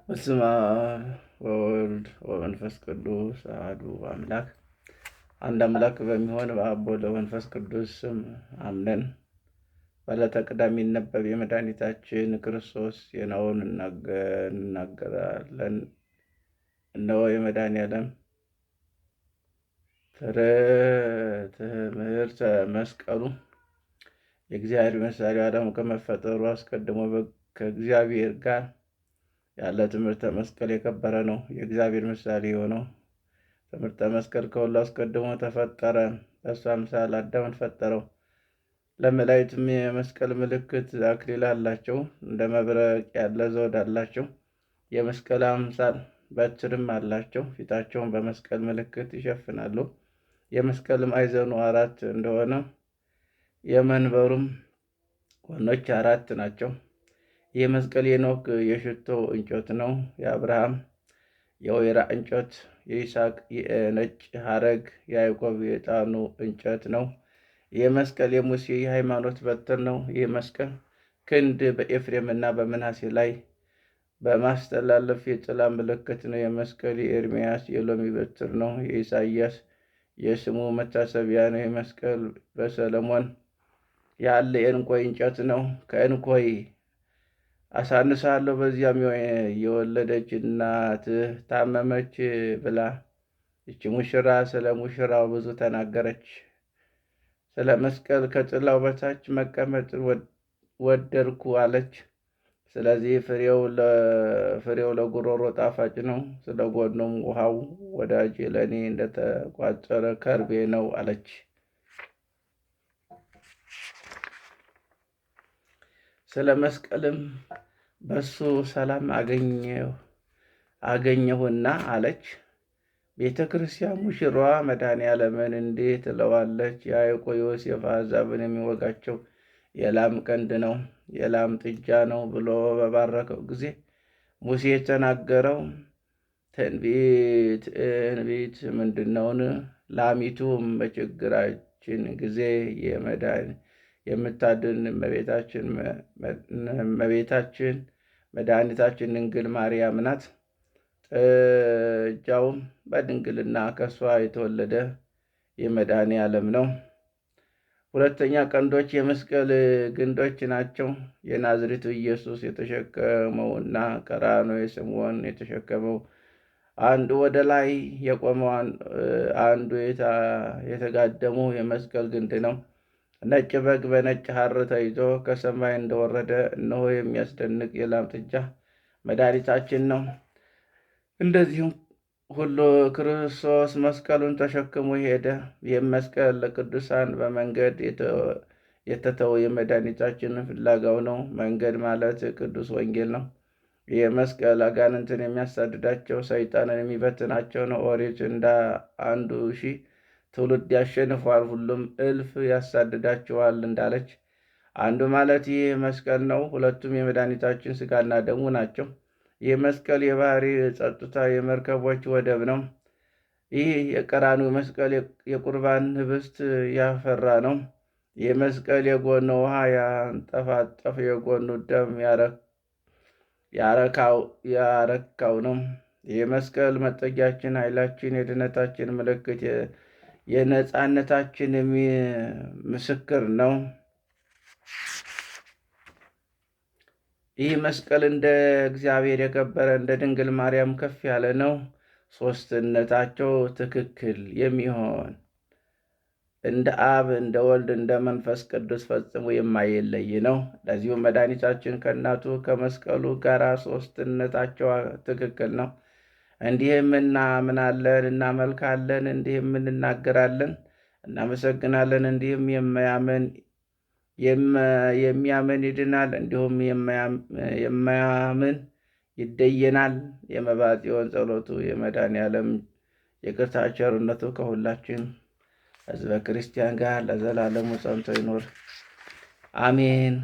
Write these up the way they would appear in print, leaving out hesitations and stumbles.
በስመ አብ ወወልድ ወመንፈስ ቅዱስ አሐዱ አምላክ። አንድ አምላክ በሚሆን በአብ ወወልድ ወመንፈስ ቅዱስ ስም አምነን በዕለተ ቅዳሜ የሚነበብ የመድኃኒታችን ክርስቶስ ዜናውን እናገራለን። እነሆ የመድኃኔዓለም ትምህርተ መስቀሉ። የእግዚአብሔር ምሳሌ ዓለሙ ከመፈጠሩ አስቀድሞ ከእግዚአብሔር ጋር ያለ ትምህርተ መስቀል የከበረ ነው። የእግዚአብሔር ምሳሌ የሆነው ትምህርተ መስቀል ከሁሉ አስቀድሞ ተፈጠረ። በእሱ አምሳል አዳምን ፈጠረው። ለመላእክትም የመስቀል ምልክት አክሊል አላቸው። እንደ መብረቅ ያለ ዘውድ አላቸው። የመስቀል አምሳል በትርም አላቸው። ፊታቸውን በመስቀል ምልክት ይሸፍናሉ። የመስቀል ማዕዘኑ 4 እንደሆነ የመንበሩም ጎኖች 4 ናቸው። ይህ መስቀል የኖክ የሽቶ እንጨት ነው። የአብርሃም የወይራ እንጨት፣ የይስሐቅ የነጭ ሐረግ፣ የያዕቆብ የዕጣኑ እንጨት ነው። ይህ መስቀል የሙሴ የሃይማኖት በትር ነው። ይህ መስቀል ክንድ በኤፍሬምና በምናሴ ላይ በማስተላለፍ የጥላ ምልክት ነው። የመስቀል የኤርምያስ የሎሚ በትር ነው። የኢሳይያስ የስሙ መታሰቢያ ነው። የመስቀል በሰለሞን ያለ የእንኮይ እንጨት ነው። ከእንኮይ አሳንሳለሁ በዚያም የወለደች እናትህ ታመመች ብላ ይቺ ሙሽራ ስለ ሙሽራው ብዙ ተናገረች። ስለ መስቀል ከጥላው በታች መቀመጥ ወደድኩ አለች። ስለዚህ ፍሬው ለጉሮሮ ጣፋጭ ነው፣ ስለ ጎኑም ውሃው ወዳጅ ለእኔ እንደተቋጠረ ከርቤ ነው አለች። ስለ መስቀልም በሱ ሰላም አገኘሁና አለች። ቤተ ክርስቲያን ሙሽራዋ መድኃኔዓለምን እንዲህ ትለዋለች። የያዕቆብ ዮሴፍ አሕዛብን የሚወጋቸው የላም ቀንድ ነው፣ የላም ጥጃ ነው ብሎ በባረከው ጊዜ ሙሴ የተናገረው ትንቢት ምንድነውን? ላሚቱም በችግራችን ጊዜ የምታድን እመቤታችን መድኃኒታችን ድንግል ማርያም ናት። ጥጃውም በድንግልና ከእሷ የተወለደ የመድኃኔዓለም ነው። ሁለተኛ ቀንዶች የመስቀል ግንዶች ናቸው። የናዝሬቱ ኢየሱስ የተሸከመውና ቀራንዮ ስምዖን የተሸከመው አንዱ ወደ ላይ የቆመው አንዱ የተጋደሙ የመስቀል ግንድ ነው። ነጭ በግ በነጭ ሐር ተይዞ ከሰማይ እንደወረደ እነሆ የሚያስደንቅ የላም ጥጃ መድኃኒታችን ነው። እንደዚሁም ሁሉ ክርስቶስ መስቀሉን ተሸክሞ ሄደ። ይህም መስቀል ለቅዱሳን በመንገድ የተተው የመድኃኒታችን ፍላጋው ነው። መንገድ ማለት ቅዱስ ወንጌል ነው። ይህ መስቀል አጋንንትን የሚያሳድዳቸው ሰይጣንን የሚበትናቸው ነው። ኦሪት እንደ 1,000 ትውልድ ያሸንፏል፣ ሁሉም እልፍ ያሳድዳቸዋል እንዳለች አንዱ ማለት ይህ መስቀል ነው። ሁለቱም የመድኃኒታችን ሥጋና ደሙ ናቸው። ይህ መስቀል የባህሪ ጸጥታ የመርከቦች ወደብ ነው። ይህ የቀራንዮ መስቀል የቁርባን ህብስት ያፈራ ነው። ይህ መስቀል የጎኑ ውሃ ያንጠፋጠፍ የጎኑ ደም ያረካው ነው። ይህ መስቀል መጠጊያችን፣ ኃይላችን፣ የድነታችን ምልክት፣ የነጻነታችን ምስክር ነው። ይህ መስቀል እንደ እግዚአብሔር የከበረ እንደ ድንግል ማርያም ከፍ ያለ ነው። ሦስትነታቸው ትክክል የሚሆን እንደ አብ እንደ ወልድ እንደ መንፈስ ቅዱስ ፈጽሞ የማይለይ ነው። ለዚሁም መድኃኒታችን ከእናቱ ከመስቀሉ ጋር ሦስትነታቸው ትክክል ነው። እንዲህም እናምናለን፣ እናመልካለን፣ እንዲህም እንናገራለን፣ እናመሰግናለን። እንዲህም የሚያምን ይድናል፣ እንዲሁም የማያምን ይደየናል። የመብዓ ጽዮን ጸሎቱ የመድኃኔዓለም ይቅርታ ቸርነቱ ከሁላችን ሕዝበ ክርስቲያን ጋር ለዘላለሙ ጸንቶ ይኖር አሜን።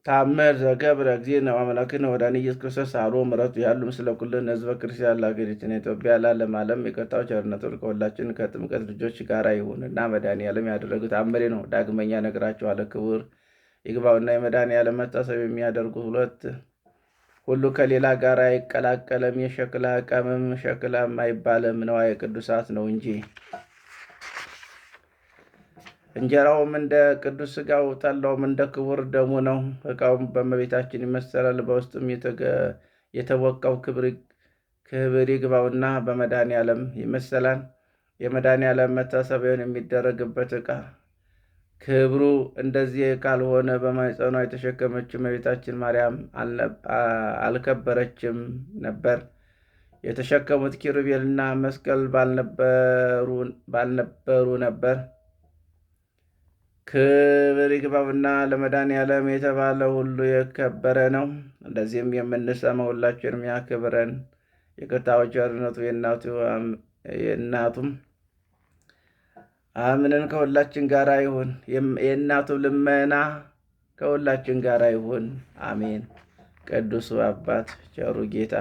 ታምር ዘገብረ እግዚእነ ወአምላክነ ወመድኃኒነ ኢየሱስ ክርስቶስ አሐዱ ምሕረቱ ያሉ ምስለ ኩልነ ሕዝበ ክርስቲያን ለአገሪቱን ኢትዮጵያ ለዓለመ ዓለም ይቅርታው ቸርነቱን ከሁላችን ከጥምቀት ልጆች ጋር ይሁንና መድኃኔዓለም ያደረጉት ታምሬ ነው። ዳግመኛ እነግራችኋለሁ። ክብር ይግባውና የመድኃኔዓለም መታሰብ የሚያደርጉ 2 ሁሉ ከሌላ ጋር አይቀላቀልም። የሸክላ ዕቃም ሸክላም አይባልም፣ ንዋየ ቅዱሳት ነው እንጂ። እንጀራውም እንደ ቅዱስ ሥጋው፣ ጠላውም እንደ ክቡር ደሙ ነው። ዕቃውም በእመቤታችን ይመሰላል። በውስጡም የተወቃው ክብር ይግባውና በመድኃኔዓለም ይመሰላል። የመድኃኔዓለም መታሰቢያውን የሚደረግበት ዕቃ ክብሩ እንደዚህ ካልሆነ በማኅፀኗ የተሸከመችው እመቤታችን ማርያም አልከበረችም ነበር። የተሸከሙት ኪሩቤልና መስቀል ባልነበሩ ነበር። ክብር ይግባውና ለመድኃኔዓለም የተባለ ሁሉ የከበረ ነው። እንደዚህም የምንሰማ ሁላችንም ያክብረን። ይቅርታው ቸርነቱ የእናቱም አምነን ከሁላችን ጋር ይሁን። የእናቱ ልመና ከሁላችን ጋር ይሁን። አሜን። ቅዱሱ አባት ቸሩ ጌታ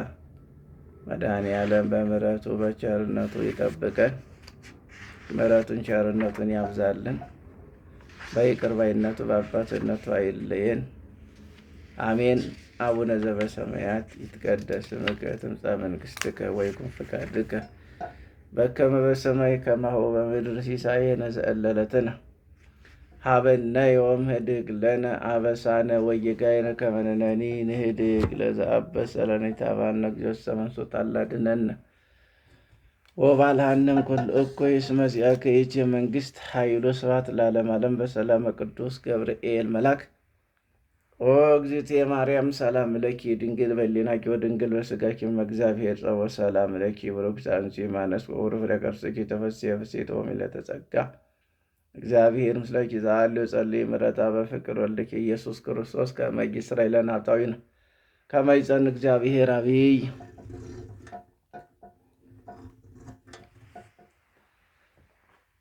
መድኃኔዓለም በምሕረቱ በቸርነቱ ይጠብቀን። ምሕረቱን ቸርነቱን ያብዛልን። በይቅር ባይነቱ በአባትነቱ አይለየን። አሜን። አቡነ ዘበሰማያት ይትቀደስ ስምከ ትምጻእ መንግሥትከ ወይኩን ፈቃድከ በከመ በሰማይ ከማሁ በምድር ሲሳየነ ዘለለትነ ሀበነ ዮም ህድግ ለነ አበሳነ ወጌጋየነ ከመ ንሕነኒ ንህድግ ለዘአበሰ ለነ ኢታብአነ እግዚኦ መንሱት አላድነነ ወባልሐነም ኩሉ እኩይ እስመ ዚአከ ይእቲ መንግሥት ኃይሉ ስብሐት ለዓለመ ዓለም። በሰላመ ቅዱስ ገብርኤል መልአክ ኦ እግዝእትየ ማርያም ሰላም ለኪ ድንግል በሊናኪ ወድንግል በሥጋኪ እግዚአብሔር ጸወ ሰላም ለኪ ብሩክት አንቺ እማነስ ወውሩፍ ፍሬ ተፈሥሒ ፍሥሕት ወምልዕተ ጸጋ እግዚአብሔር ምስለኪ ዘአልዮ ጸልይ ምሕረታ በፍቅር ወልድኪ ኢየሱስ ክርስቶስ ከመ ይሥረይ ለነ ኃጣውኢነ ከመ ይጸንዕ እግዚአብሔር አብይ።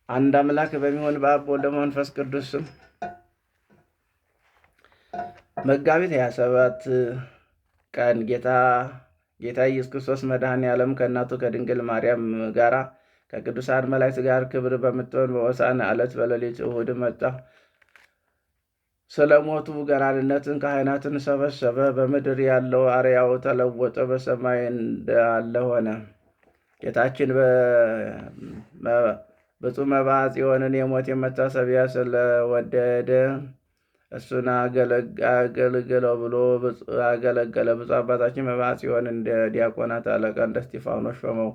አንድ አምላክ በሚሆን በአብ ወወልድ ወመንፈስ ቅዱስ ስም መጋቢት 27 ቀን ጌታ ኢየሱስ ክርስቶስ መድኃኔዓለም ከእናቱ ከድንግል ማርያም ጋራ ከቅዱሳን መላእክት ጋር ክብር በምትሆን በሆሳዕና ዕለት በሌሊት እሑድ መጣ። ስለ ሞቱ ገናንነትን ካህናትን ሰበሰበ። በምድር ያለው አርያው ተለወጠ፣ በሰማይ እንዳለ ሆነ። ጌታችን ብፁዕ መብዓ ጽዮንን የሞት መታሰቢያ ስለወደደ እሱን አገልግለው ብሎ አገለገለ። ብፁዕ አባታችን መብዓ ጽዮን እንደ ዲያቆናት አለቃ እንደ እስጢፋኖስ ሾመው።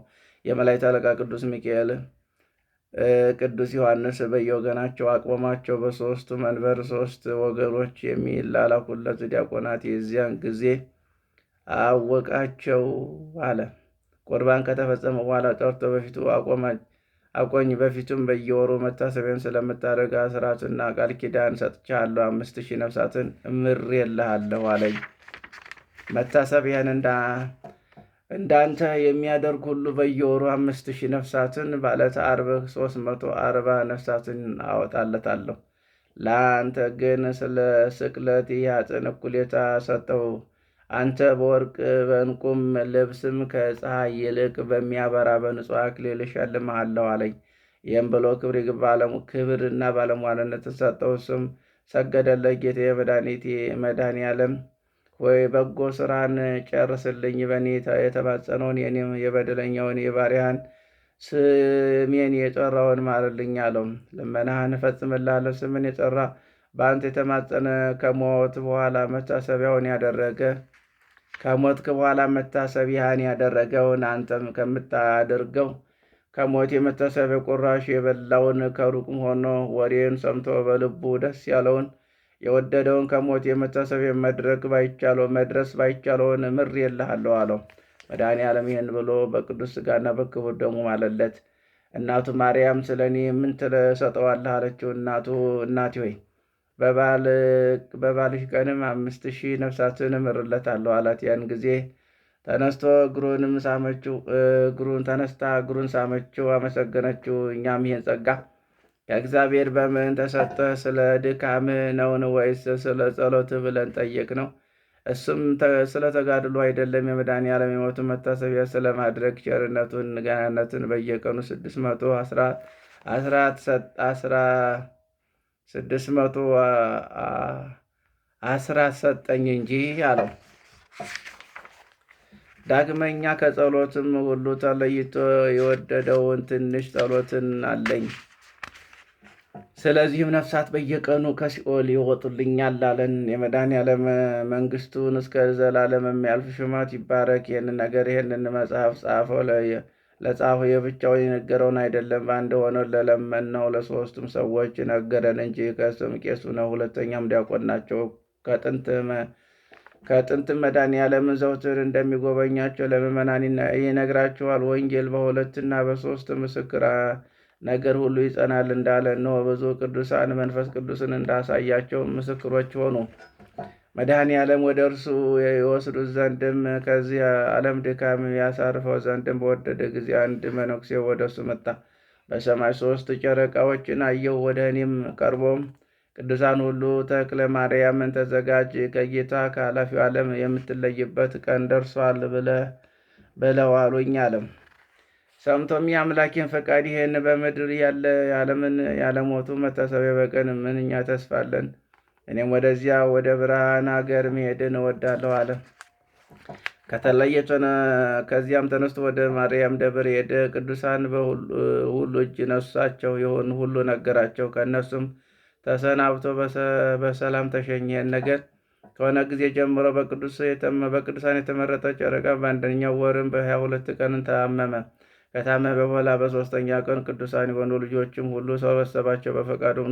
የመላእክት አለቃ ቅዱስ ሚካኤል፣ ቅዱስ ዮሐንስ በየወገናቸው አቆማቸው። በሦስቱ መንበር 3 ወገኖች የሚላላኩለት ዲያቆናት የዚያን ጊዜ አወቃቸው አለ። ቁርባን ከተፈጸመ በኋላ ጠርቶ በፊቱ አቆኝ። በፊቱም በየወሩ መታሰቢያን ስለምታደርግ አስራትና ቃል ኪዳን ሰጥቻለሁ። 5000 ነፍሳትን እምሬልሃለሁ አለኝ። መታሰቢያን እንዳንተ የሚያደርግ ሁሉ በየወሩ 5000 ነፍሳትን በዕለተ ዓርብ 340 ነፍሳትን አወጣለታለሁ። ለአንተ ግን ስለ ስቅለት የኃጥእ እኩሌታ ሰጠው። አንተ በወርቅ በዕንቁም ልብስም ከፀሐይ ይልቅ በሚያበራ በንጹሕ አክሊል እሸልምሃለሁ አለኝ። ይህም ብሎ ክብርና ባለሟልነትን ሰጠው። እሱም ሰገደለት። ጌታዬ መድኃኔዓለም ሆይ በጎ ስራን ጨርስልኝ። በእኔ የተማጸነውን የበደለኛውን የባሪያህን ስሜን የጠራውን ማርልኝ አለው። ልመናህን እፈጽምልሃለሁ። ስምን የጠራ በአንተ የተማጸነ ከሞት በኋላ መታሰቢያውን ያደረገ ከሞትክ በኋላ መታሰቢያን ያደረገውን አንተም ከምታደርገው ከሞት የመታሰቢያ ቁራሽ የበላውን ከሩቅም ሆኖ ወሬን ሰምቶ በልቡ ደስ ያለውን የወደደውን ከሞት የመታሰቢያ መድረስ ባይቻለውን ምሬልሃለሁ አለው። መድኃኔዓለም ይህን ብሎ በቅዱስ ሥጋና በክቡር ደሙ ማለለት። እናቱ ማርያም ስለ እኔ ምን ትሰጠዋለህ አለችው። እናቴ ሆይ በባልሽ ቀንም 5000 ነፍሳትን እምርለታለሁ አላት። ያን ጊዜ ተነስታ እግሩን ሳመችው፣ አመሰገነችው። እኛም ይህን ጸጋ ከእግዚአብሔር በምን ተሰጠህ? ስለ ድካምህ ነውን ወይስ ስለ ጸሎትህ ብለን ጠየቅነው። እሱም ስለ ተጋድሎ አይደለም፣ የመድኃኔዓለም የሞቱን መታሰቢያ ስለማድረግ ቸርነቱን ገናነትን በየቀኑ 600 አስራት ሰጠኝ እንጂ አለው። ዳግመኛ ከጸሎትም ሁሉ ተለይቶ የወደደውን ትንሽ ጸሎትን አለኝ። ስለዚህም ነፍሳት በየቀኑ ከሲኦል ይወጡልኛል አለን። የመድኃኔዓለም መንግሥቱን እስከ ዘላለም የሚያልፍ ሹመት ይባረክ። ይህንን መጽሐፍ ጻፈው ለጻፈው የብቻውን የነገረውን አይደለም፣ በአንድ ሆነው ለለመነው ለሦስቱም ሰዎች ነገረን እንጂ። ከስም ቄሱ ነው፣ ሁለተኛም ዲያቆን ናቸው። ከጥንትም መድኃኔዓለምን ዘውትር እንደሚጎበኛቸው ለምእመናን ይነግራቸዋል። ወንጌል በሁለትና በሦስት ምስክር ነገር ሁሉ ይጸናል እንዳለ ነው። ብዙ ቅዱሳን መንፈስ ቅዱስን እንዳሳያቸው ምስክሮች ሆኑ። መድኃኔዓለም ወደ እርሱ የወስዱት ዘንድም ከዚህ ዓለም ድካም ያሳርፈው ዘንድም በወደደ ጊዜ አንድ መነኩሴ ወደ እሱ መጣ። በሰማይ 3 ጨረቃዎችን አየሁ። ወደ እኔም ቀርቦም ቅዱሳን ሁሉ ተክለ ማርያምን ተዘጋጅ፣ ከጌታ ከኃላፊው ዓለም የምትለይበት ቀን ደርሷል ብለው አሉኝ አለም። ሰምቶም የአምላኬን ፈቃድ ይህን በምድር ያለ የዓለምን ያለሞቱ መታሰቢያ በቀን ምንኛ ተስፋ አለን። እኔም ወደዚያ ወደ ብርሃን ሀገር መሄድን እወዳለሁ አለ። ከዚያም ተነስቶ ወደ ማርያም ደብር ሄደ። ቅዱሳን ሁሉ እጅ ነሷቸው፣ የሆኑ ሁሉ ነገራቸው። ከእነሱም ተሰናብቶ በሰላም ተሸኘ። ነገር ከሆነ ጊዜ ጀምሮ በቅዱሳን የተመረጠ ጨረቃ በአንደኛው ወርም በ22 ቀን ታመመ። ከታመመ በኋላ በሦስተኛ ቀን ቅዱሳን የሆኑ ልጆችም ሁሉ ሰበሰባቸው። በፈቃዱም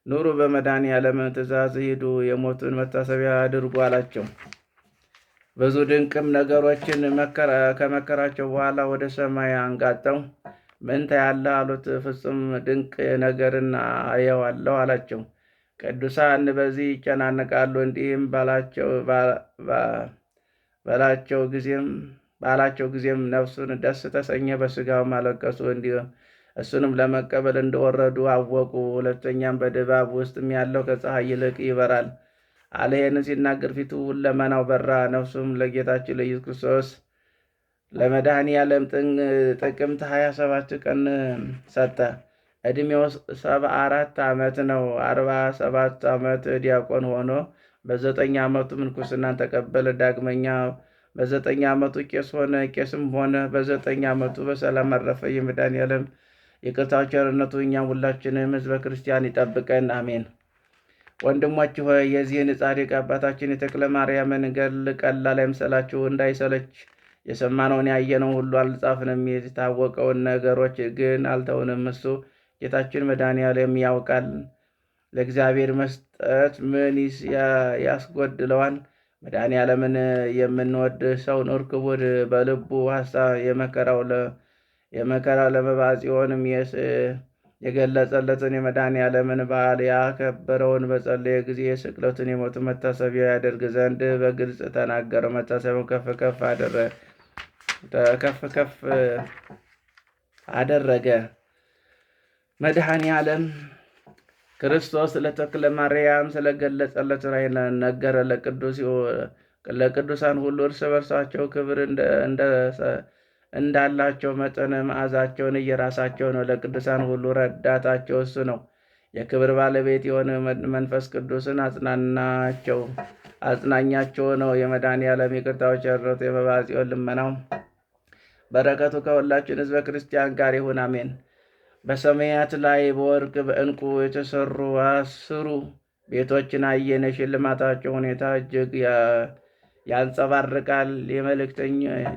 ኑሩ፣ በመድኃኔዓለም ትእዛዝ ሂዱ፣ የሞቱን መታሰቢያ አድርጉ አላቸው። ብዙ ድንቅም ነገሮችን ከመከራቸው በኋላ ወደ ሰማይ አንጋጠው ምን ታያለህ አሉት። ፍጹም ድንቅ ነገርን አየዋለሁ አላቸው። ቅዱሳን በዚህ ይጨናነቃሉ። እንዲህም ባላቸው ጊዜም ነፍሱን ደስ ተሰኘ፣ በሥጋውም አለቀሱ። እንዲሁም እሱንም ለመቀበል እንደወረዱ አወቁ። ሁለተኛም በድባብ ውስጥም ያለው ከፀሐይ ይልቅ ይበራል አለ። ይህን ሲናገር ፊቱ ሁለመናው በራ። ነፍሱም ለጌታችን ለኢየሱስ ክርስቶስ ለመድኃኔዓለም ጥቅምት 27 ቀን ሰጠ። ዕድሜው 74 ዓመት ነው። 47 ዓመት ዲያቆን ሆኖ በ9 ዓመቱ ምንኩስናን ተቀበለ። ዳግመኛ በ9 ዓመቱ ቄስ ሆነ። ቄስም ሆነ በ9 ዓመቱ በሰላም አረፈ። የመድኃኔዓለም ይቅርታው ቸርነቱ እኛም ሁላችንም ሕዝበ ክርስቲያን ይጠብቀን፣ አሜን። ወንድሞች ሆይ የዚህን ጻድቅ አባታችን የተክለ ማርያምን ገድል ቀላል አይምሰላችሁ። እንዳይሰለች የሰማነውን ያየነውን ሁሉ አልጻፍንም፣ የታወቀውን ነገሮች ግን አልተውንም። እሱ ጌታችን መድኃኔዓለም ያውቃል። ለእግዚአብሔር መስጠት ምን ያስጎድለዋል? መድኃኔዓለምን የምንወድ ሰው ኑር ክቡር በልቡ ሐሳብ የመከራው ለመባጽዮንም የገለጸለትን የመድኃኔዓለምን በዓል ያከበረውን በጸለየ ጊዜ የስቅለቱን የሞቱን መታሰቢያ ያደርግ ዘንድ በግልጽ ተናገረው። መታሰቢያውን ከፍ ከፍ አደረገ። መድኃኔዓለም ክርስቶስ ለተክለ ማርያም ስለገለጸለት ራእይ ነገረ። ለቅዱሳን ሁሉ እርስ በርሳቸው ክብር እንዳላቸው መጠን መዓዛቸውን እየራሳቸው ነው። ለቅዱሳን ሁሉ ረዳታቸው እሱ ነው። የክብር ባለቤት የሆነ መንፈስ ቅዱስን አጽናኛቸው ነው። የመድኃኔዓለም ይቅርታው ቸርነቱ የመባጽዮን ልመናው በረከቱ ከሁላችን ሕዝበ ክርስቲያን ጋር ይሁን፣ አሜን። በሰማያት ላይ በወርቅ በዕንቁ የተሰሩ 10 ቤቶችን አየን። የሽልማታቸው ሁኔታ እጅግ ያንጸባርቃል።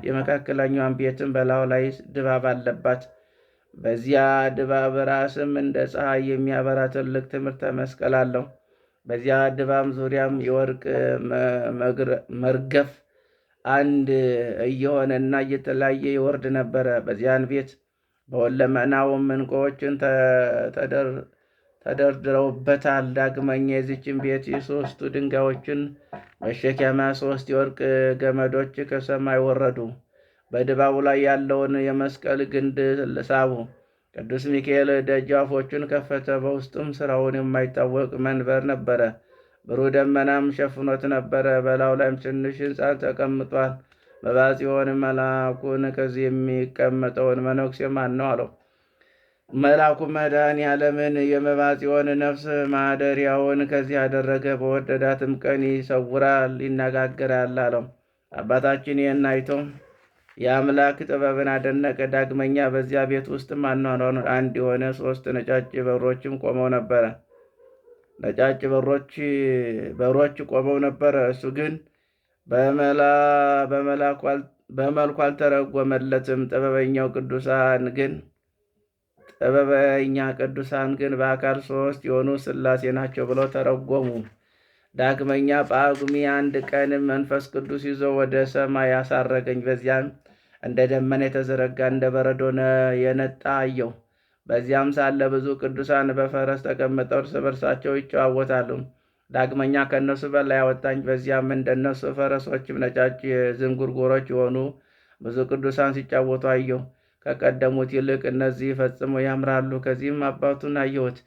የመካከለኛዋን ቤትም በላዩ ላይ ድባብ አለባት። በዚያ ድባብ ራስም እንደ ፀሐይ የሚያበራ ትልቅ ትምህርተ መስቀል አለው። በዚያ ድባብ ዙሪያም የወርቅ መርገፍ አንድ እየሆነና እየተለያየ ይወርድ ነበረ። በዚያን ቤት በሁለመናውም ዕንቁዎችን ተደርድረውበታል። ዳግመኛ የዚችን ቤት የ3 ድንጋዮችን መሸከሚያ 3 የወርቅ ገመዶች ከሰማይ ወረዱ። በድባቡ ላይ ያለውን የመስቀል ግንድ ሳቡ። ቅዱስ ሚካኤል ደጃፎቹን ከፈተ። በውስጡም ሥራውን የማይታወቅ መንበር ነበረ። ብሩህ ደመናም ሸፍኖት ነበረ። በላዩ ላይም ትንሽ ሕፃን ተቀምጧል። መባጽዮን መልአኩን ከዚህ የሚቀመጠውን መነኩሴ ማን ነው አለው። መልአኩ መድኃኔዓለምን የመባጽዮን ነፍስ ማደሪያውን ከዚህ ያደረገ በወደዳትም ቀን ይሰውራል፣ ይነጋገራል አለው። አባታችን ይህን አይቶ የአምላክ ጥበብን አደነቀ። ዳግመኛ በዚያ ቤት ውስጥም አኗኗሩን አንድ የሆነ 3 ነጫጭ በሮችም ቆመው ነበረ። ነጫጭ በሮች ቆመው ነበረ። እሱ ግን በመልኩ አልተረጎመለትም። ጥበበኛ ቅዱሳን ግን በአካል 3 የሆኑ ሥላሴ ናቸው ብለው ተረጎሙ። ዳግመኛ ጳጉሜ 1 ቀንም መንፈስ ቅዱስ ይዞ ወደ ሰማይ ያሳረገኝ። በዚያም እንደ ደመና የተዘረጋ እንደ በረዶ የነጣ አየሁ። በዚያም ሳለ ብዙ ቅዱሳን በፈረስ ተቀምጠው እርስ በርሳቸው ይጨዋወታሉ። ዳግመኛ ከእነሱ በላይ አወጣኝ። በዚያም እንደነሱ ፈረሶችም ነጫጭ ዝንጉርጉሮች የሆኑ ብዙ ቅዱሳን ሲጫወቱ አየሁ። ከቀደሙት ይልቅ እነዚህ ፈጽመው ያምራሉ። ከዚህም አባቱን አየሁት።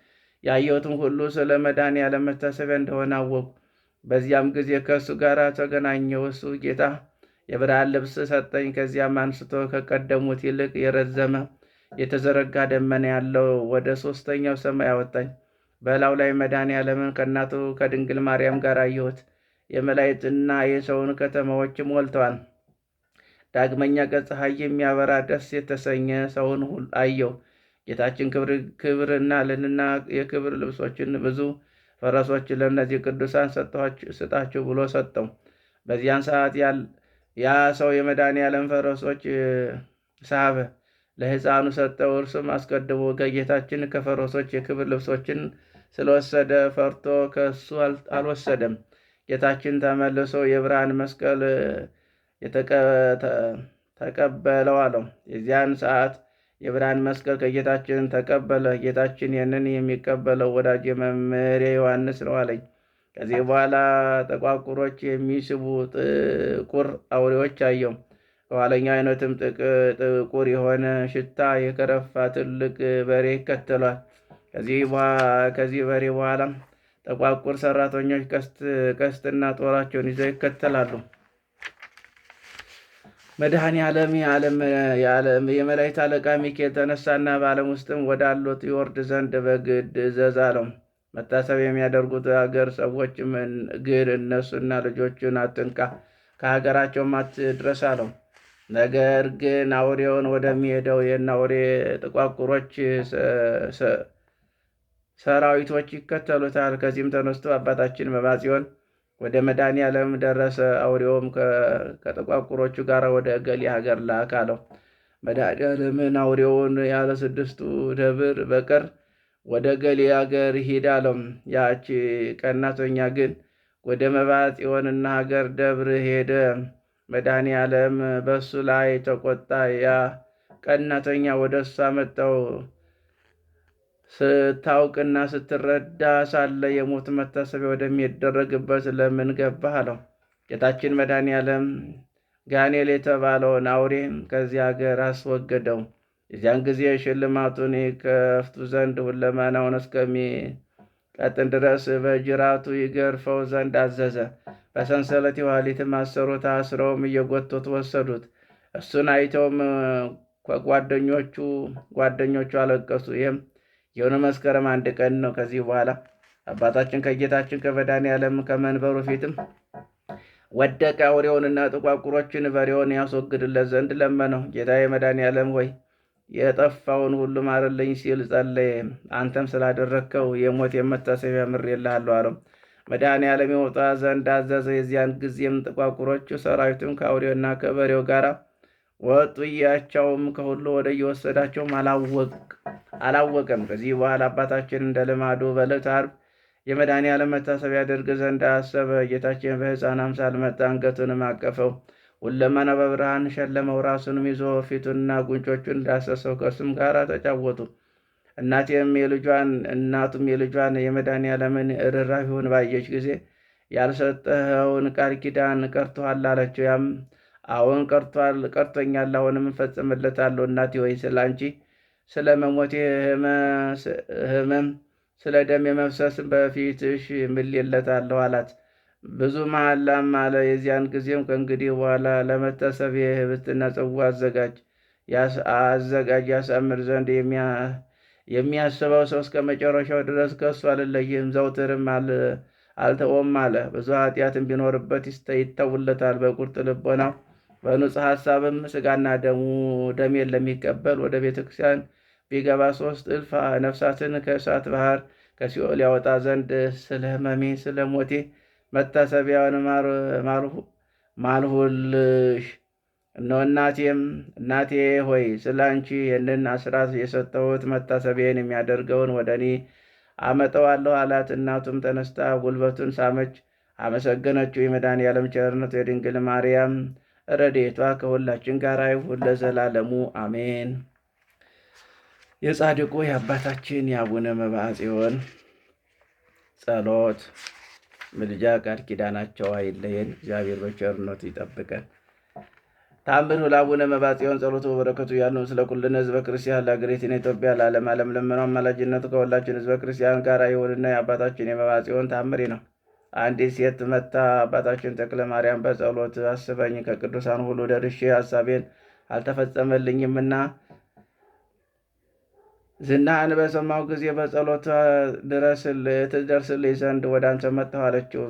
ያየሁትም ሁሉ ስለ መድኃኔዓለም መታሰቢያ እንደሆነ አወቅሁ። በዚያም ጊዜ ከእሱ ጋር ተገናኘሁ። እሱ ጌታ የብርሃን ልብስ ሰጠኝ። ከዚያም አንስቶ ከቀደሙት ይልቅ የረዘመ የተዘረጋ ደመና ያለው ወደ 3ኛው ሰማይ አወጣኝ። በላዩ ላይ መድኃኔዓለምን ከእናቱ ከድንግል ማርያም ጋር አየሁት። የመላእክትና የሰውን ከተማዎች ሞልተዋል። ዳግመኛ ከፀሐይ የሚያበራ ደስ የተሰኘ ሰውን አየሁ። ጌታችን ክብርና ልዕልና የክብር ልብሶችን ብዙ ፈረሶችን ለእነዚህ ቅዱሳን ስጣችሁ ብሎ ሰጠው። በዚያን ሰዓት ያ ሰው የመድኃኔዓለም ፈረሶች ሳበ፣ ለሕፃኑ ሰጠው። እርሱም አስቀድሞ ከጌታችን ከፈረሶች የክብር ልብሶችን ስለወሰደ ፈርቶ ከእሱ አልወሰደም። ጌታችን ተመልሶ የብርሃን መስቀል ተቀበለው አለው። የዚያን ሰዓት የብርሃን መስቀል ከጌታችን ተቀበለ። ጌታችን ይህንን የሚቀበለው ወዳጄ መምህሬ ዮሐንስ ነው አለኝ። ከዚህ በኋላ ጠቋቁሮች የሚስቡ ጥቁር አውሬዎች አየሁ። ከኋለኛው አይነትም ጥቁር የሆነ ሽታ የከረፋ ትልቅ በሬ ይከተሏል። ከዚህ በሬ በኋላ ጠቋቁር ሰራተኞች ቀስትና ጦራቸውን ይዘው ይከተላሉ። መድኃኔዓለም የመላእክት አለቃ ሚካኤል ተነሳና በዓለም ውስጥም ወዳሉት ይወርድ ዘንድ በግድ እዘዝ አለው። መታሰቢያ የሚያደርጉት አገር ሰዎችም ግን እነሱና ልጆቹን አትንካ፣ ከሀገራቸውም አትድረስ አለው። ነገር ግን አውሬውን ወደሚሄደው የአውሬ ጥቋቁሮች ሰራዊቶች ይከተሉታል። ከዚህም ተነስቶ አባታችን መባጽዮን ወደ መድኃኔዓለም ደረሰ። አውሬውም ከጥቋቁሮቹ ጋር ወደ እገሌ ሀገር ላክ አለው። መድኃኔዓለምን አውሬውን ያለ 6ቱ ደብር በቀር ወደ እገሌ ሀገር ሂድ አለው። ያቺ ቀናተኛ ግን ወደ መባጽዮንና ሀገር ደብር ሄደ። መድኃኔዓለም በእሱ ላይ ተቆጣ። ያ ቀናተኛ ወደ እሱ አመጣው። ስታውቅና ስትረዳ ሳለ የሞት መታሰቢያ ወደሚደረግበት ለምን ገባህ አለው። ጌታችን መድኃኔዓለም ጋኔል የተባለውን አውሬ ከዚያ ሀገር አስወገደው። የዚያን ጊዜ ሽልማቱን ይከፍቱ ዘንድ ሁለመናውን እስከሚቀጥን ድረስ በጅራቱ ይገርፈው ዘንድ አዘዘ። በሰንሰለት የኋሊትም አሰሩት። አስረውም እየጎተቱ ወሰዱት። እሱን አይተውም ጓደኞቹ አለቀሱ። ይህም የሆነ መስከረም 1 ቀን ነው። ከዚህ በኋላ አባታችን ከጌታችን ከመድኃኔዓለም ከመንበሩ ፊትም ወደቀ። አውሬውንና ጥቋቁሮችን በሬውን ያስወግድለት ዘንድ ለመነው። ጌታዬ መድኃኔዓለም ሆይ የጠፋውን ሁሉ ማርልኝ ሲል ጸለየ። አንተም ስላደረግከው የሞት መታሰቢያ ምሬልሃለሁ አለው። መድኃኔዓለም ይወጣ ዘንድ አዘዘ። የዚያን ጊዜም ጥቋቁሮቹ ሰራዊትም ከአውሬውና ከበሬው ጋር ወጡ። እያቸውም ከሁሉ ወደ እየወሰዳቸውም አላወቀም። ከዚህ በኋላ አባታችን እንደ ልማዱ በዕለተ ዓርብ የመድኃኔዓለም መታሰቢያ ያደርግ ዘንድ አሰበ። ጌታችን በሕፃን አምሳል መጣ። አንገቱንም አቀፈው፣ ሁለመናው በብርሃን ሸለመው። ራሱንም ይዞ ፊቱንና ጉንጮቹን ዳሰሰው። ከእሱም ጋር ተጫወቱ። እናቱም የልጇን የመድኃኔዓለምን ርኅራኄውን ባየች ጊዜ ያልሰጠኸውን ቃል ኪዳን ቀርቶሃል አለችው። ያም አሁን ቀርቶኛል፣ አሁንም እፈጽምለታለሁ። እናቴ ሆይ ስለ አንቺ ስለ መሞቴ ሕመም ስለ ደም የመፍሰስ በፊትሽ ምሌለታለሁ አላት። ብዙ መሐላም አለ። የዚያን ጊዜም ከእንግዲህ በኋላ ለመታሰቢያ የኅብስትና ጽዋ አዘጋጅ ያሳምር ዘንድ የሚያስበው ሰው እስከ መጨረሻው ድረስ ከእሱ አልለይም፣ ዘውትርም አልተወም አለ። ብዙ ኃጢአትም ቢኖርበት ይተውለታል። በቁርጥ ልቦናው በንጹሕ ሐሳብም ሥጋና ደሜን ለሚቀበል ወደ ቤተ ክርስቲያን ቢገባ 3,000 ነፍሳትን ከእሳት ባህር ከሲኦል ያወጣ ዘንድ ስለ ሕመሜ ስለ ሞቴ መታሰቢያውን ማልሁልሽ። እነሆ እናቴ ሆይ ስለ አንቺ ይህንን አስራት የሰጠሁት መታሰቢያን የሚያደርገውን ወደ እኔ አመጣዋለሁ አላት። እናቱም ተነስታ ጉልበቱን ሳመች፣ አመሰገነችው። የመድኃኔዓለም ቸርነቱ የድንግል ማርያም ረድኤቷ ከሁላችን ጋር ይሁን ለዘላለሙ አሜን። የጻድቁ የአባታችን የአቡነ መብዓ ጽዮን ጸሎት፣ ምልጃ፣ ቃል ኪዳናቸው አይለየን። እግዚአብሔር በቸርነቱ ይጠብቀን። ተአምር ለአቡነ መብዓ ጽዮን ጸሎቱ በረከቱ ያሉ ስለ ኩልነ ህዝበ ክርስቲያን ለአገሪቱን ኢትዮጵያ ለዓለም ዓለም ለመነው አማላጅነቱ ከሁላችን ህዝበ ክርስቲያን ጋር ይሁንና የአባታችን የመብዓ ጽዮን ተአምሪ ነው። አንዲት ሴት መታ አባታችን ተክለ ማርያም በጸሎት አስበኝ፣ ከቅዱሳን ሁሉ ደርሼ ሀሳቤን አልተፈጸመልኝምና ዝናህን በሰማሁ ጊዜ በጸሎት ትደርስልኝ ዘንድ ወደ አንተ መጣሁ አለችው።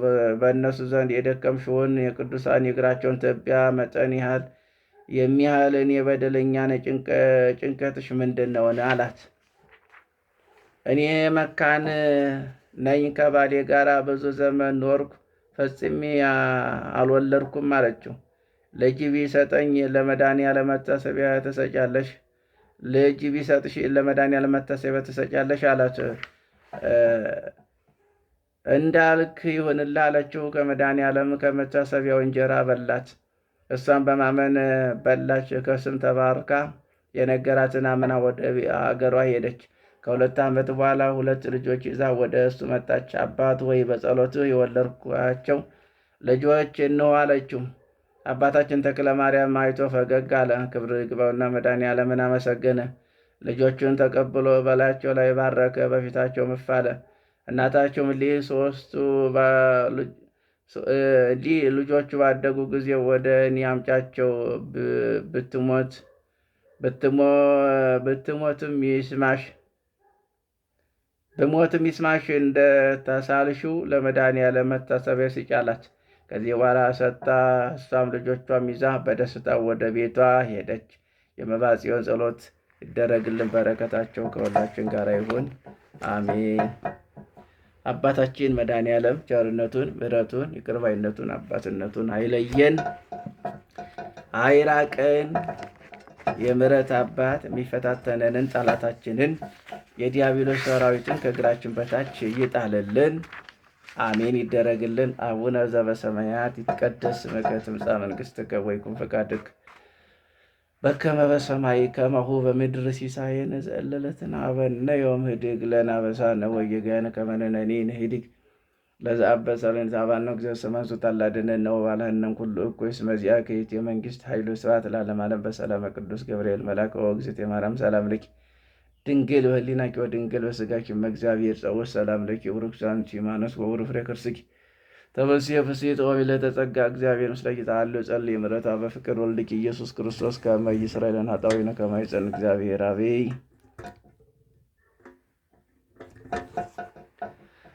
በእነሱ ዘንድ የደከምሽውን የቅዱሳን የእግራቸውን ትቢያ መጠን የሚያህል እኔ በደለኛን ጭንቀትሽ ምንድን ነውን? አላት። እኔ መካን ነኝ፣ ከባሌ ጋር ብዙ ዘመን ኖርኩ፣ ፈጽሜ አልወለድኩም አለችው። ልጅ ቢሰጠኝ ለመድኃኔዓለም መታሰቢያ ትሰጫለሽ? ልጅ ቢሰጥሽ ለመድኃኔዓለም መታሰቢያ ትሰጫለሽ አላት። እንዳልክ ይሁንልህ አለችው። ከመድኃኔዓለም ከመታሰቢያው እንጀራ በላት። እሷም በማመን በላች። ከስም ተባርካ የነገራትን አምና ወደ አገሯ ሄደች። ከ2 ዓመት በኋላ 2 ልጆች ይዛ ወደ እሱ መጣች። አባት ወይ በጸሎት የወለድኳቸው ልጆች እንሆ አለችው። አባታችን ተክለ ማርያም አይቶ ፈገግ አለ። ክብር ይግባውና መድኃኔዓለምን አመሰገነ። ልጆቹን ተቀብሎ በላያቸው ላይ ባረከ፣ በፊታቸው እፍ አለ። እናታቸውም ልጆቹ ባደጉ ጊዜ ወደ እኔ አምጫቸው፣ ብሞትም ይስማሽ፣ እንደ ተሳልሽው ለመድኃኔዓለም መታሰቢያ ስጪ አላት። ከዚህ በኋላ ሰጥታ እሷም ልጆቿም ይዛ በደስታ ወደ ቤቷ ሄደች። የመብዓ ጽዮን ጸሎት ይደረግልን፣ በረከታቸው ከሁላችን ጋር ይሁን አሜን። አባታችን መድኃኔዓለም ቸርነቱን፣ ምሕረቱን፣ ይቅር ባይነቱን፣ አባትነቱን አይለየን አይራቀን። የምሕረት አባት የሚፈታተነንን ጠላታችንን የዲያብሎስ ሰራዊትን ከእግራችን በታች ይጣልልን አሜን። ይደረግልን። አቡነ ዘበሰማያት ይትቀደስ ስምከ ትምጻእ መንግሥትከ ወይኩን ፈቃድከ በከመ በሰማይ ከማሁ በምድር ሲሳየነ ዘለለዕለትነ ሀበነ ዮም ህድግ ለነ አበሳነ ወጌጋየነ ከመ ንሕነኒ ንህድግ ለዘአበሰ ለነ ዘአባልነ እግዚኦ ሰማንሱ ታላድነነ ወባልሐነም ኩሉ እኩይ እስመ ዚአከ ይእቲ መንግሥት ኃይሉ ስብሐት ለዓለመ ዓለም። በሰላመ ቅዱስ ገብርኤል መልአክ ወእግዝእትየ ማርያም ሰላም ለኪ ድንግል በህሊናኪ ወድንግል በሥጋኪ እመ እግዚአብሔር ጸወት ሰላም ለኪ ቡርክት አንቲ እማነስ ወቡሩክ ፍሬ ከርሥኪ ተፈሥሒ ፍሥሕት ወምልዕተ ጸጋ እግዚአብሔር ምስለኪ ተሃሉ ጸልዪ ምሕረታ በፍቅር ወልድኪ ኢየሱስ ክርስቶስ ከመ ይሥረይ ለነ ኃጣውኢነ ከመ ይጸን እግዚአብሔር አቤይ።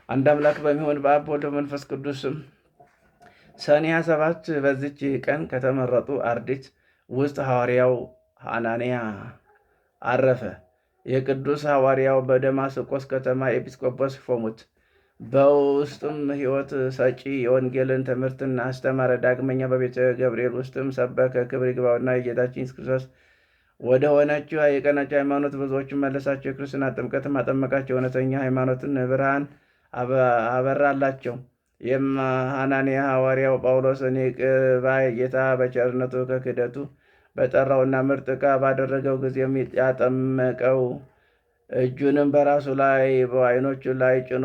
አንድ አምላክ በሚሆን በአብ በወልድ በመንፈስ ቅዱስም ሰኔ 27 በዚች ቀን ከተመረጡ አርድእት ውስጥ ሐዋርያው ሐናንያ አረፈ። የቅዱስ ሐዋርያው በደማስቆስ ከተማ ኤጲስቆጶስ ሾሙት። በውስጥም ሕይወት ሰጪ የወንጌልን ትምህርትን አስተማረ። ዳግመኛ በቤተ ገብርኤል ውስጥም ሰበከ። ክብር ይግባውና የጌታችን ኢየሱስ ክርስቶስ ወደ ሆነችው የቀናች ሃይማኖት ብዙዎችን መለሳቸው። የክርስትና ጥምቀትም አጠመቃቸው። እውነተኛ ሃይማኖትን ብርሃን አበራላቸው። ይህም ሐናንያ ሐዋርያው ጳውሎስን ይቅር ባይ ጌታ በቸርነቱ ከክህደቱ በጠራውና ምርጥ ዕቃ ባደረገው ጊዜም ያጠመቀው እጁንም በራሱ ላይ በዓይኖቹ ላይ ጭኖ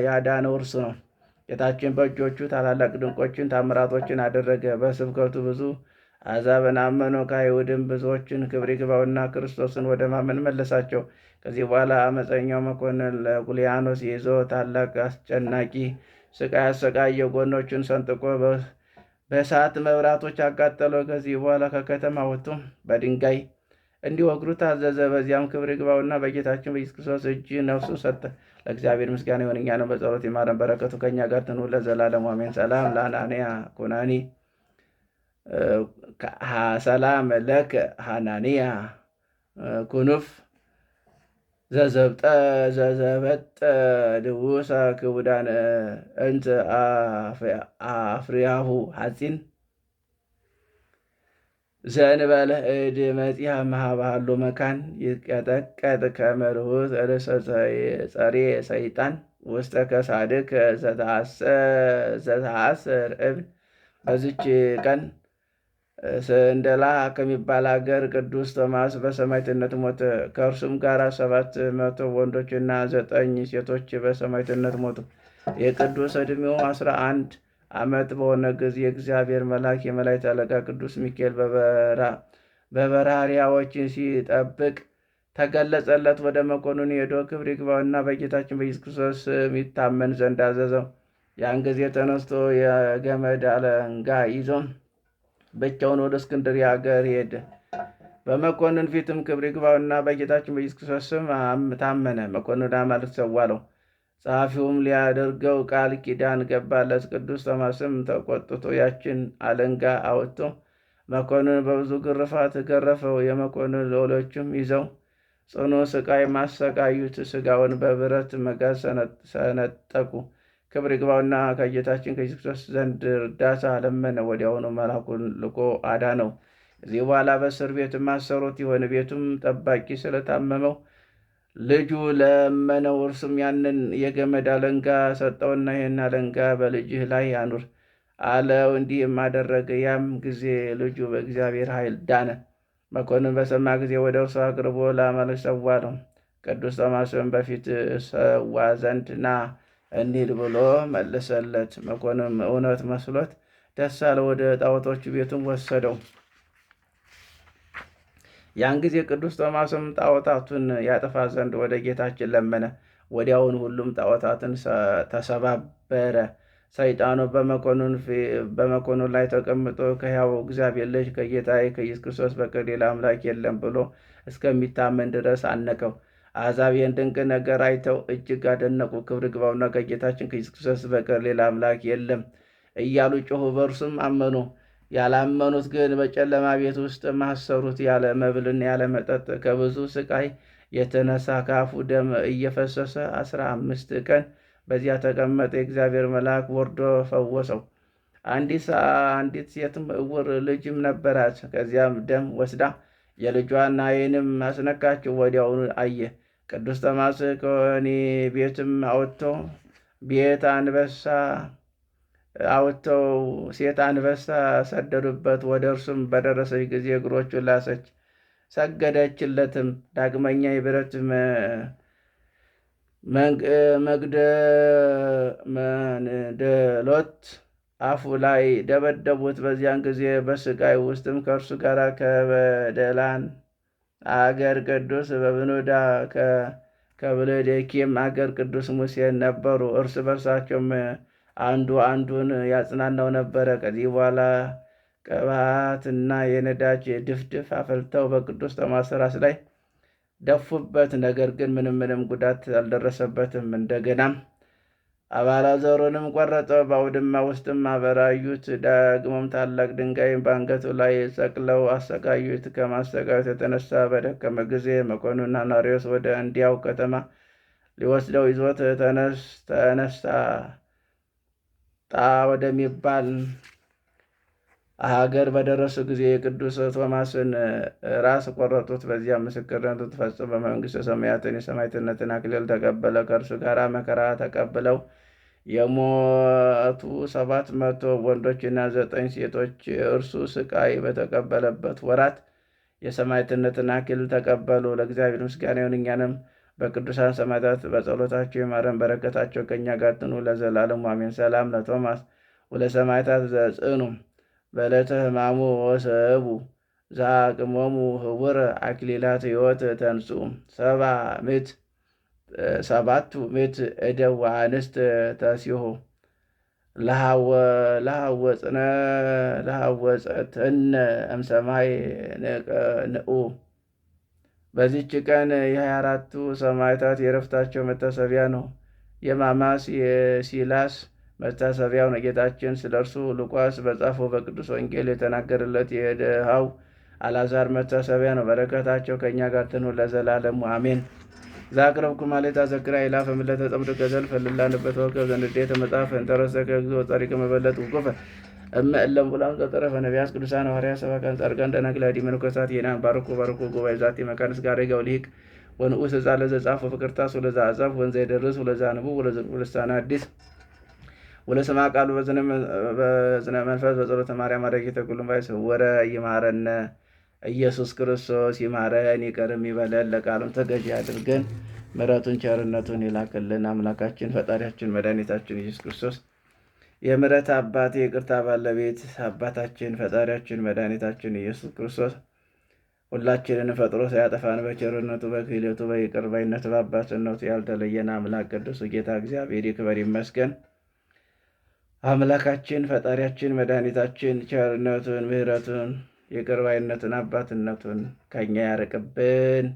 ያዳነው እርሱ ነው። ጌታችን በእጆቹ ታላላቅ ድንቆችን ታምራቶችን አደረገ። በስብከቱ ብዙ አሕዛብን አመኑ። ከአይሁድም ብዙዎችን ክብር ይግባውና ክርስቶስን ወደ ማመን መለሳቸው። ከዚህ በኋላ አመፀኛው መኮንን ለቁልያኖስ ይዞ ታላቅ አስጨናቂ ስቃይ አሰቃየው። ጎኖቹን ሰንጥቆ በእሳት መብራቶች አቃጠለው። ከዚህ በኋላ ከከተማ ወጥቶ በድንጋይ እንዲወግሩት ታዘዘ። በዚያም ክብር ይግባውና በጌታችን በኢየሱስ ክርስቶስ እጅ ነፍሱ ሰጠ። ለእግዚአብሔር ምስጋና ይሁን፣ እኛንም በጸሎት ይማረን፣ በረከቱ ከእኛ ጋር ትኑር ለዘላለሙ አሜን። ሰላም ለአናንያ ኩናኒ ሰላም ለከ ሐናንያ ኩኑፍ ዘዘበጠ ድውሳ ክቡዳን እንተ አፍሪያሁ ሐፂን ዘእንበለ እድ መጺሐ መሃባሃሎ መካን ይትቀጠቀጥ ከመ ርሑስ ርእሰ ጸሬ ሰይጣን ውስተ ከሳድክ ዘተሐሰር እብን። በዚች ቀን ስንደላ ከሚባል አገር ቅዱስ ቶማስ በሰማዕትነት ሞተ። ከእርሱም ጋር 700 ወንዶችና 9 ሴቶች በሰማዕትነት ሞቱ። የቅዱስ ዕድሜው 11 ዓመት በሆነ ጊዜ የእግዚአብሔር መልአክ የመላእክት አለቃ ቅዱስ ሚካኤል በበራሪያዎችን ሲጠብቅ ተገለጸለት። ወደ መኮንኑ ሄዶ ክብር ይግባውና በጌታችን በኢየሱስ ክርስቶስ የሚታመን ዘንድ አዘዘው። ያን ጊዜ ተነስቶ የገመድ አለንጋ ይዞ ብቻውን ወደ እስክንድርያ አገር ሄደ። በመኮንን ፊትም ክብር ይግባውና በጌታችን በኢየሱስ ክርስቶስ ስም ታመነ። መኮንኑ አማልክት ሰዋለው። ጸሐፊውም ሊያደርገው ቃል ኪዳን ገባለት። ቅዱስ ቶማስም ተቆጥቶ ያችን አለንጋ አወጥቶ መኮንን በብዙ ግርፋት ገረፈው። የመኮንን ሎሌዎችም ይዘው ጽኑ ስቃይ ማሰቃዩት። ስጋውን በብረት መጋዝ ሰነጠቁ። ክብር ይግባውና ከጌታችን ከኢየሱስ ክርስቶስ ዘንድ እርዳታ ለመነ። ወዲያውኑ መልአኩን ልኮ አዳነው። ከዚህ በኋላ በእስር ቤት ማሰሩት። የሆነ ቤቱም ጠባቂ ስለታመመው ልጁ ለመነው። እርሱም ያንን የገመድ አለንጋ ሰጠውና ይህን አለንጋ በልጅህ ላይ አኑር አለው። እንዲህም አደረገ። ያም ጊዜ ልጁ በእግዚአብሔር ኃይል ዳነ። መኮንን በሰማ ጊዜ ወደ እርሱ አቅርቦ ለአማልክት ሰዋለው። ቅዱስ ቶማስም በፊት ሰዋ ዘንድ ና እንሂድ ብሎ መለሰለት። መኮንን እውነት መስሎት ደስ አለው። ወደ ጣዖቶቹ ቤቱም ወሰደው። ያን ጊዜ ቅዱስ ቶማስም ጣዖታቱን ያጠፋ ዘንድ ወደ ጌታችን ለመነ። ወዲያውን ሁሉም ጣዖታትን ተሰባበረ። ሰይጣኑ በመኮንኑ ላይ ተቀምጦ ከሕያው እግዚአብሔር ልጅ ከጌታዬ ከኢየሱስ ክርስቶስ በቀር ሌላ አምላክ የለም ብሎ እስከሚታመን ድረስ አነቀው። አሕዛብ ይህን ድንቅ ነገር አይተው እጅግ አደነቁ። ክብር ይግባውና ከጌታችን ከኢየሱስ ክርስቶስ በቀር ሌላ አምላክ የለም እያሉ ጮኹ። በእርሱም አመኑ። ያላመኑት ግን በጨለማ ቤት ውስጥ ማሰሩት። ያለ መብልና ያለ መጠጥ ከብዙ ስቃይ የተነሳ ከአፉ ደም እየፈሰሰ 15 ቀን በዚያ ተቀመጠ። የእግዚአብሔር መልአክ ወርዶ ፈወሰው። አንዲት ሴትም እውር ልጅም ነበራት። ከዚያም ደም ወስዳ የልጇን ዓይንም አስነካችው። ወዲያውኑ አየ። ቅዱስ ቶማስ ከወህኒ ቤትም አውጥተው ሴት አንበሳ ሰደዱበት። ወደ እርሱም በደረሰች ጊዜ እግሮቹን ላሰች፣ ሰገደችለትም። ዳግመኛ የብረት መንደሎት አፉ ላይ ደበደቡት። በዚያን ጊዜ በስቃይ ውስጥም ከእርሱ ጋር ከበደላን አገር ቅዱስ በብኑዳ ከብልደኪም አገር ቅዱስ ሙሴን ነበሩ። እርስ በርሳቸውም አንዱ አንዱን ያጽናናው ነበረ። ከዚህ በኋላ ቅባትና የነዳጅ ድፍድፍ አፈልተው በቅዱስ ቶማስ ራስ ላይ ደፉበት። ነገር ግን ምንም ጉዳት አልደረሰበትም። እንደገናም አባላዘሩንም ቆረጠው፣ በአውድማ ውስጥም አበራዩት። ዳግሞም ታላቅ ድንጋይ በአንገቱ ላይ ሰቅለው አሰቃዩት። ከማሰቃዩት የተነሳ በደከመ ጊዜ መኮንኑና ናሪዎስ ወደ እንዲያው ከተማ ሊወስደው ይዞት ተነስታ ወደሚባል ሀገር በደረሱ ጊዜ የቅዱስ ቶማስን ራስ ቆረጡት። በዚያ ምስክርነቱ ተፈጽሞ በመንግሥተ ሰማያትን የሰማዕትነትን አክሊል ተቀበለ። ከእርሱ ጋር መከራ ተቀብለው የሞቱ 700 ወንዶችና 9 ሴቶች እርሱ ስቃይ በተቀበለበት ወራት የሰማዕትነትን አክሊል ተቀበሉ። ለእግዚአብሔር ምስጋና ይሁን፣ እኛንም በቅዱሳን ሰማዕታት በጸሎታቸው ይማረን፣ በረከታቸው ከእኛ ጋር ትኑር ለዘላለሙ አሜን። ሰላም ለቶማስ ወለሰማዕታት ዘጽኑ በዕለተ ሕማሙ ወሰቡ ዘአቅሞሙ ህቡረ አክሊላት ሕይወት ተንሥኡ 700 እደው አንስት ተሲሑ ለሐወፅነ እምሰማይ ንዑ በዚች ቀን የ24ቱ ሰማዕታት የዕረፍታቸው መታሰቢያ ነው። የማማስ የሲላስ መታሰቢያው ነው። ጌታችን ስለ እርሱ ሉቃስ በጻፈው በቅዱስ ወንጌል የተናገረለት የድሃው አልዓዛር መታሰቢያ ነው። በረከታቸው ከእኛ ጋር ትኑር ለዘላለሙ አሜን። ዛቅረብኩ ማለት አዘክራ ይላፈ ምለተ ጠምድ ከዘልፈ ልላንበት ወከብ ዘንዴተ መጽሐፈ እንተረሰ ከግዚኦ ጸሪቀ መበለት ውቁፈ እመ እለም ቡላን ዘጠረፈ ነቢያት ቅዱሳን ሐዋርያት ሰባክያን ጻድቃን ደናግል አዲ መነኮሳት የናን ባርኩ ጉባኤ ዛቲ መካንስ ጋር ገው ሊቅ ወንዑስ ሕፃን ለዘ ጻፎ ፍቅርታስ ወለዛ አጻፍ ወንዘ የደርስ ወለዛ ንቡ ወለልሳነ አዲስ ወለሰማ ቃሉ በዝነ መንፈስ በጸሎተ ማርያም አረጊተ ኩሉም ባይ ወረ ይማረነ ኢየሱስ ክርስቶስ ይማረን ይቅርም ይበለን። ለቃሉም ተገዢ አድርገን ምሕረቱን ቸርነቱን ይላክልን። አምላካችን ፈጣሪያችን መድኃኒታችን ኢየሱስ ክርስቶስ የምሕረት አባት የይቅርታ ባለቤት አባታችን ፈጣሪያችን መድኃኒታችን ኢየሱስ ክርስቶስ ሁላችንን ፈጥሮ ሳያጠፋን በቸርነቱ በክህሎቱ በይቅር ባይነቱ በአባትነቱ ያልተለየን አምላክ ቅዱሱ ጌታ እግዚአብሔር ይክበር ይመስገን። አምላካችን ፈጣሪያችን መድኃኒታችን ቸርነቱን ምሕረቱን ይቅር ባይነቱን አባትነቱን ከኛ ያርቅብን።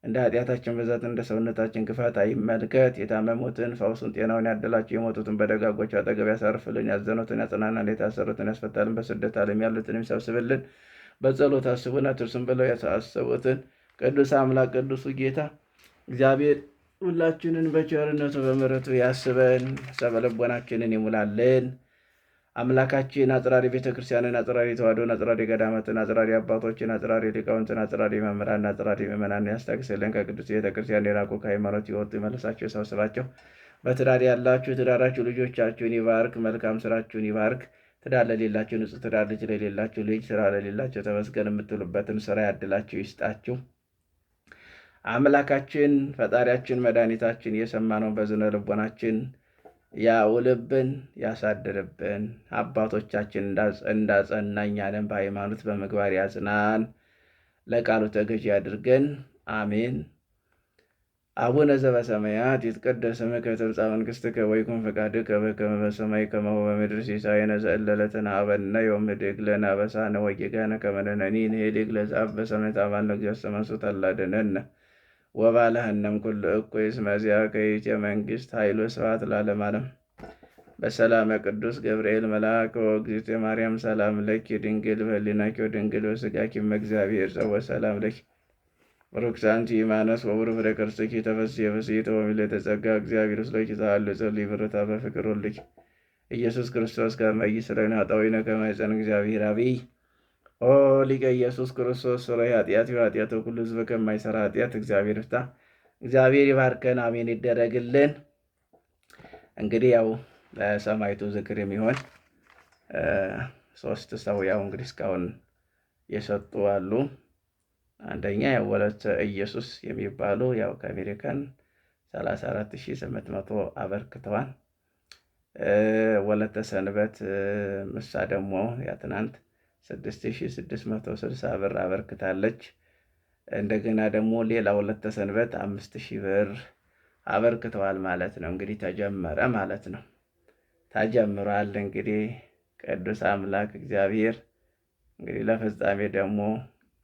እንደ ኃጢአታችን ብዛት እንደ ሰውነታችን ክፋት አይመልከት። የታመሙትን ፈውሱን ጤናውን ያደላቸው፣ የሞቱትን በደጋጎች አጠገብ ያሳርፍልን። ያዘኑትን ያጽናናል፣ የታሰሩትን ያስፈታልን። በስደት ዓለም ያሉትን የሚሰብስብልን። በጸሎት አስቡን አትርሱን ብለው ያሳሰቡትን ቅዱስ አምላክ ቅዱሱ ጌታ እግዚአብሔር ሁላችንን በቸርነቱ በምሕረቱ ያስበን፣ ሰበለቦናችንን ይሙላልን። አምላካችን አጽራሪ ቤተ ክርስቲያንን፣ አጽራሪ ተዋሕዶን፣ አጽራሪ ገዳማትን፣ አጽራሪ አባቶችን፣ አጽራሪ ሊቃውንትን፣ አጽራሪ መምህራን፣ አጽራሪ ምእመናን ያስታግስልን። ከቅዱስ ቤተ ክርስቲያን የራቁ ከሃይማኖት የወጡ ይመልሳቸው፣ ይሰብስባቸው። በትዳር ያላችሁ ትዳራችሁ ልጆቻችሁን ይባርክ፣ መልካም ስራችሁን ይባርክ። ትዳር ለሌላችሁ ንጹሕ ትዳር፣ ልጅ ለሌላችሁ ልጅ፣ ስራ ለሌላቸው ተመስገን የምትሉበትን ስራ ያድላችሁ ይስጣችሁ። አምላካችን ፈጣሪያችን መድኃኒታችን የሰማነውን በዝነ ልቦናችን ያውልብን ያሳድርብን። አባቶቻችን እንዳጸና እኛንም በሃይማኖት በምግባር ያጽናን። ለቃሉ ተገዢ አድርገን አሜን። አቡነ ዘበሰማያት ይትቀደስ ስምከ ትምጻእ መንግሥትከ ወይኩን ፈቃድከ በከመ በሰማይ ከማሁ በምድር ሲሳየነ ዘለለዕለትነ ሀበነ ዮም ህድግ ለነ አበሳነ ወጌጋየነ ከመ ንሕነኒ ንኅድግ ለዘአበሰ በሰማያት እግዚአብሔር መንሱት አላድኅነነ ወባልሐነም ኩሉ እኩይ እስመ ዚአከ ይእቲ መንግሥት ኃይል ወስብሐት ለዓለመ ዓለም። በሰላመ ቅዱስ ገብርኤል መልአክ ወእግዝእትየ ማርያም ሰላም ለኪ ድንግል በኅሊናኪ ወድንግል በሥጋኪ እመ እግዚአብሔር ጸወ ሰላም ለኪ ቡርክት አንቲ እማነስ ወቡሩክ ፍሬ ከርሥኪ ተፈሥሒ ፍሥሕት ወምልዕተ ጸጋ እግዚአብሔር ምስለኪ ተሃሉ ጸልዪ ብርታ በፍቅር ወልድኪ ኢየሱስ ክርስቶስ ከመ ይሥረይ ኃጣውኢነ ከመ ይጸን እግዚአብሔር አብይ ኦ ሊቀ ኢየሱስ ክርስቶስ ሥረይ ኃጢአት ኃጢአተ ኩሉ ሕዝብ ከማይሠራ ኃጢአት እግዚአብሔር ይፍታ። እግዚአብሔር ይባርከን፣ አሜን ይደረግልን። እንግዲህ ያው ለሰማዕቱ ዝክር የሚሆን 3 ሰው ያው እንግዲህ እስካሁን የሰጡ አሉ። አንደኛ ያው ወለተ ኢየሱስ የሚባሉ ያው ከአሜሪካን 34,800 አበርክተዋል። ወለተ ሰንበት ምሳ ደግሞ ያ ትናንት 6,660 ብር አበርክታለች። እንደገና ደግሞ ሌላ ወለተ ሰንበት 5,000 ብር አበርክተዋል ማለት ነው። እንግዲህ ተጀመረ ማለት ነው። ተጀምሯል። እንግዲህ ቅዱስ አምላክ እግዚአብሔር እንግዲህ ለፍጻሜ ደግሞ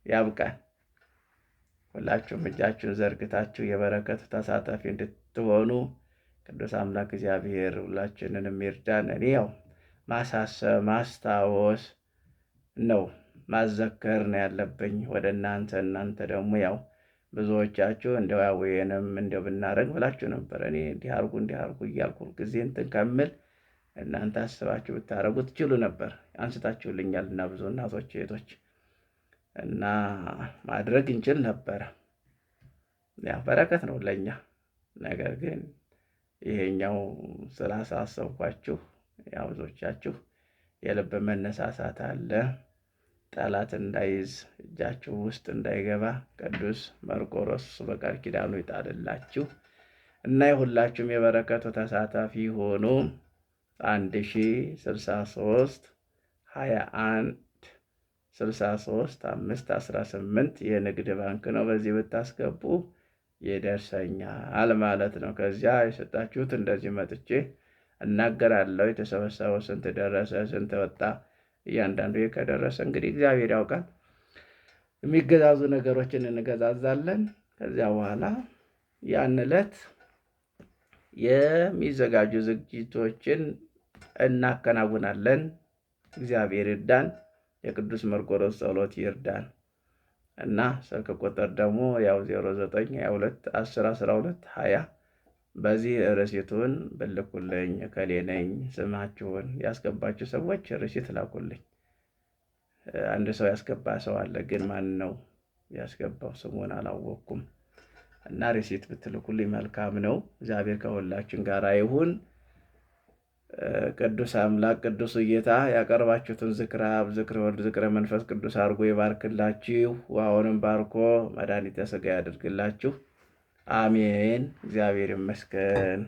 ያብቃን። ሁላችሁም እጃችሁን ዘርግታችሁ የበረከቱ ተሳታፊ እንድትሆኑ ቅዱስ አምላክ እግዚአብሔር ሁላችንንም ይርዳን። እኔ ያው ማሳሰብ ማስታወስ ነው ማዘከር ነው ያለብኝ ወደ እናንተ ደግሞ ያው ብዙዎቻችሁ እንደው ያወየንም እንደው ብናረግ ብላችሁ ነበር። እኔ እንዲህ አርጉ እያልኩ ጊዜ እንትን ከምል እናንተ አስባችሁ ብታረጉ ትችሉ ነበር። አንስታችሁልኛል እና ብዙ እናቶች እህቶች እና ማድረግ እንችል ነበር። ያ በረከት ነው ለኛ። ነገር ግን ይሄኛው ስላሳሰብኳችሁ ያው ብዙዎቻችሁ የልብ መነሳሳት አለ። ጠላት እንዳይዝ እጃችሁ ውስጥ እንዳይገባ ቅዱስ መርቆሬዎስ በቃል ኪዳኑ ይጣልላችሁ እና የሁላችሁም የበረከቱ ተሳታፊ ሆኖ 1063 21 63 518 የንግድ ባንክ ነው። በዚህ ብታስገቡ ይደርሰኛል ማለት ነው። ከዚያ የሰጣችሁት እንደዚህ መጥቼ እናገራለሁ። የተሰበሰበው ስንት ደረሰ፣ ስንት ወጣ፣ እያንዳንዱ ከደረሰ እንግዲህ እግዚአብሔር ያውቃል። የሚገዛዙ ነገሮችን እንገዛዛለን። ከዚያ በኋላ ያን ዕለት የሚዘጋጁ ዝግጅቶችን እናከናውናለን። እግዚአብሔር ይርዳን። የቅዱስ መርቆሬዎስ ጸሎት ይርዳን እና ስልክ ቁጥር ደግሞ ያው 0922101220 በዚህ ርሲቱን ብልኩልኝ። እከሌ ነኝ ስማችሁን ያስገባችሁ ሰዎች ርሲት ላኩልኝ። አንድ ሰው ያስገባ ሰው አለ፣ ግን ማን ነው ያስገባው? ስሙን አላወቅኩም። እና ርሲት ብትልኩልኝ መልካም ነው። እግዚአብሔር ከሁላችን ጋር ይሁን። ቅዱስ አምላክ ቅዱስ ጌታ ያቀርባችሁትን ዝክረ አብ፣ ዝክረ ወልድ፣ ዝክረ መንፈስ ቅዱስ አድርጎ ይባርክላችሁ። ውሃውንም ባርኮ መድኃኒተ ሥጋ ያድርግላችሁ። አሜን። እግዚአብሔር ይመስገን።